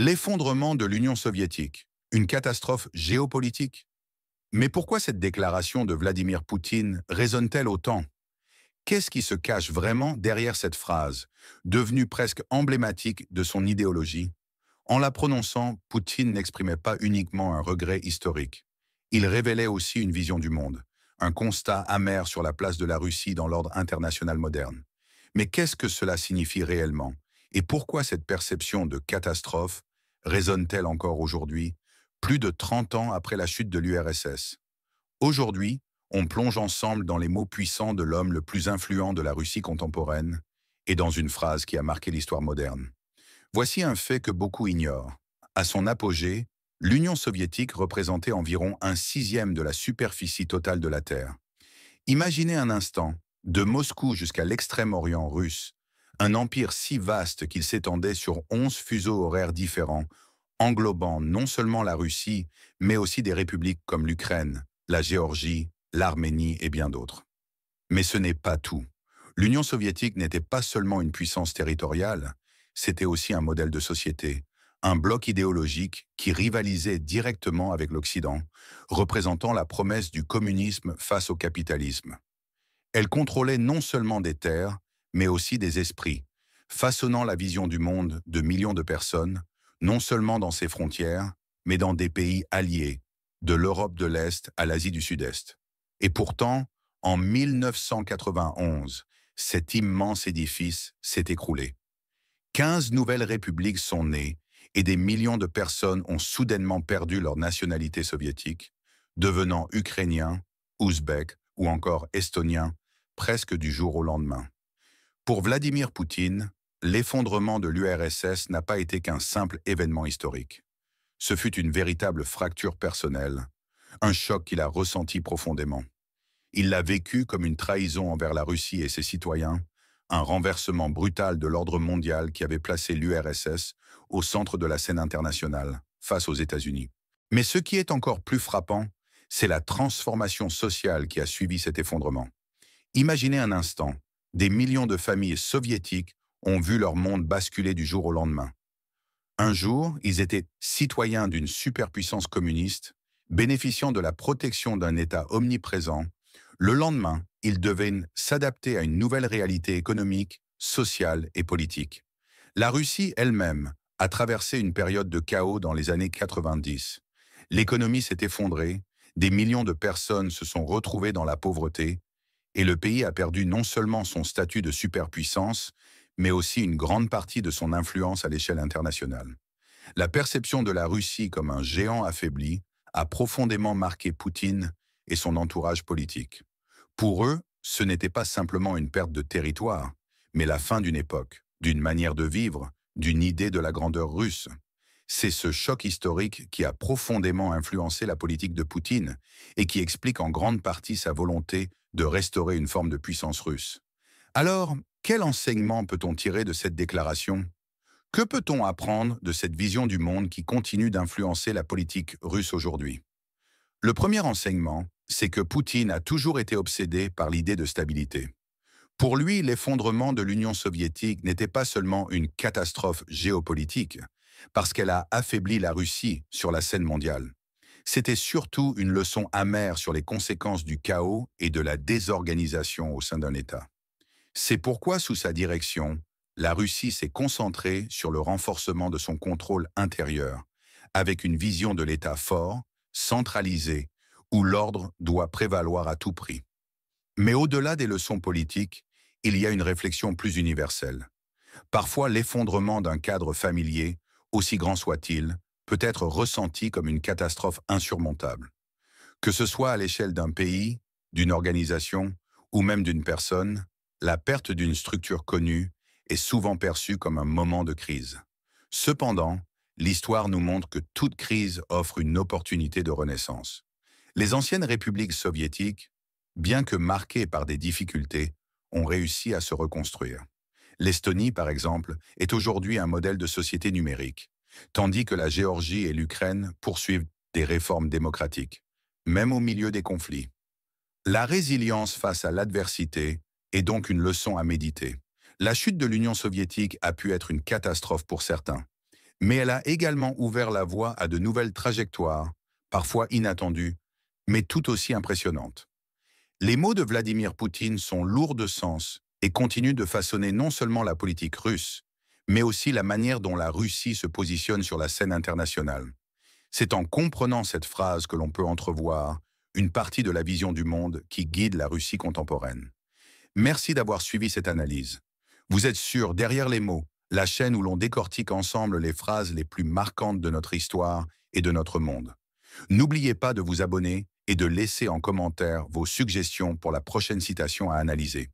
L'effondrement de l'Union soviétique, une catastrophe géopolitique. Mais pourquoi cette déclaration de Vladimir Poutine résonne-t-elle autant? Qu'est-ce qui se cache vraiment derrière cette phrase, devenue presque emblématique de son idéologie? En la prononçant, Poutine n'exprimait pas uniquement un regret historique. Il révélait aussi une vision du monde, un constat amer sur la place de la Russie dans l'ordre international moderne. Mais qu'est-ce que cela signifie réellement? Et pourquoi cette perception de catastrophe résonne-t-elle encore aujourd'hui, plus de 30 ans après la chute de l'URSS? Aujourd'hui, on plonge ensemble dans les mots puissants de l'homme le plus influent de la Russie contemporaine et dans une phrase qui a marqué l'histoire moderne. Voici un fait que beaucoup ignorent. À son apogée, l'Union soviétique représentait environ un sixième de la superficie totale de la Terre. Imaginez un instant, de Moscou jusqu'à l'extrême-orient russe, un empire si vaste qu'il s'étendait sur 11 fuseaux horaires différents, englobant non seulement la Russie, mais aussi des républiques comme l'Ukraine, la Géorgie, l'Arménie et bien d'autres. Mais ce n'est pas tout. L'Union soviétique n'était pas seulement une puissance territoriale, c'était aussi un modèle de société, un bloc idéologique qui rivalisait directement avec l'Occident, représentant la promesse du communisme face au capitalisme. Elle contrôlait non seulement des terres, mais aussi des esprits, façonnant la vision du monde de millions de personnes, non seulement dans ses frontières, mais dans des pays alliés, de l'Europe de l'Est à l'Asie du Sud-Est. Et pourtant, en 1991, cet immense édifice s'est écroulé. 15 nouvelles républiques sont nées et des millions de personnes ont soudainement perdu leur nationalité soviétique, devenant ukrainiens, ouzbeks ou encore estoniens presque du jour au lendemain. Pour Vladimir Poutine, l'effondrement de l'URSS n'a pas été qu'un simple événement historique. Ce fut une véritable fracture personnelle, un choc qu'il a ressenti profondément. Il l'a vécu comme une trahison envers la Russie et ses citoyens, un renversement brutal de l'ordre mondial qui avait placé l'URSS au centre de la scène internationale, face aux États-Unis. Mais ce qui est encore plus frappant, c'est la transformation sociale qui a suivi cet effondrement. Imaginez un instant, des millions de familles soviétiques ont vu leur monde basculer du jour au lendemain. Un jour, ils étaient citoyens d'une superpuissance communiste, bénéficiant de la protection d'un État omniprésent. Le lendemain, ils devaient s'adapter à une nouvelle réalité économique, sociale et politique. La Russie elle-même a traversé une période de chaos dans les années 90. L'économie s'est effondrée, des millions de personnes se sont retrouvées dans la pauvreté, et le pays a perdu non seulement son statut de superpuissance, mais aussi une grande partie de son influence à l'échelle internationale. La perception de la Russie comme un géant affaibli a profondément marqué Poutine et son entourage politique. Pour eux, ce n'était pas simplement une perte de territoire, mais la fin d'une époque, d'une manière de vivre, d'une idée de la grandeur russe. C'est ce choc historique qui a profondément influencé la politique de Poutine et qui explique en grande partie sa volonté de restaurer une forme de puissance russe. Alors, quel enseignement peut-on tirer de cette déclaration? Que peut-on apprendre de cette vision du monde qui continue d'influencer la politique russe aujourd'hui? Le premier enseignement, c'est que Poutine a toujours été obsédé par l'idée de stabilité. Pour lui, l'effondrement de l'Union soviétique n'était pas seulement une catastrophe géopolitique, parce qu'elle a affaibli la Russie sur la scène mondiale. C'était surtout une leçon amère sur les conséquences du chaos et de la désorganisation au sein d'un État. C'est pourquoi, sous sa direction, la Russie s'est concentrée sur le renforcement de son contrôle intérieur, avec une vision de l'État fort, centralisé, où l'ordre doit prévaloir à tout prix. Mais au-delà des leçons politiques, il y a une réflexion plus universelle. Parfois, l'effondrement d'un cadre familier, aussi grand soit-il, peut être ressenti comme une catastrophe insurmontable. Que ce soit à l'échelle d'un pays, d'une organisation ou même d'une personne, la perte d'une structure connue est souvent perçue comme un moment de crise. Cependant, l'histoire nous montre que toute crise offre une opportunité de renaissance. Les anciennes républiques soviétiques, bien que marquées par des difficultés, ont réussi à se reconstruire. L'Estonie, par exemple, est aujourd'hui un modèle de société numérique, tandis que la Géorgie et l'Ukraine poursuivent des réformes démocratiques, même au milieu des conflits. La résilience face à l'adversité est donc une leçon à méditer. La chute de l'Union soviétique a pu être une catastrophe pour certains, Mais elle a également ouvert la voie à de nouvelles trajectoires, parfois inattendues, mais tout aussi impressionnantes. Les mots de Vladimir Poutine sont lourds de sens et continuent de façonner non seulement la politique russe, mais aussi la manière dont la Russie se positionne sur la scène internationale. C'est en comprenant cette phrase que l'on peut entrevoir une partie de la vision du monde qui guide la Russie contemporaine. Merci d'avoir suivi cette analyse. Vous êtes sûr, derrière les mots, la chaîne où l'on décortique ensemble les phrases les plus marquantes de notre histoire et de notre monde. N'oubliez pas de vous abonner et de laisser en commentaire vos suggestions pour la prochaine citation à analyser.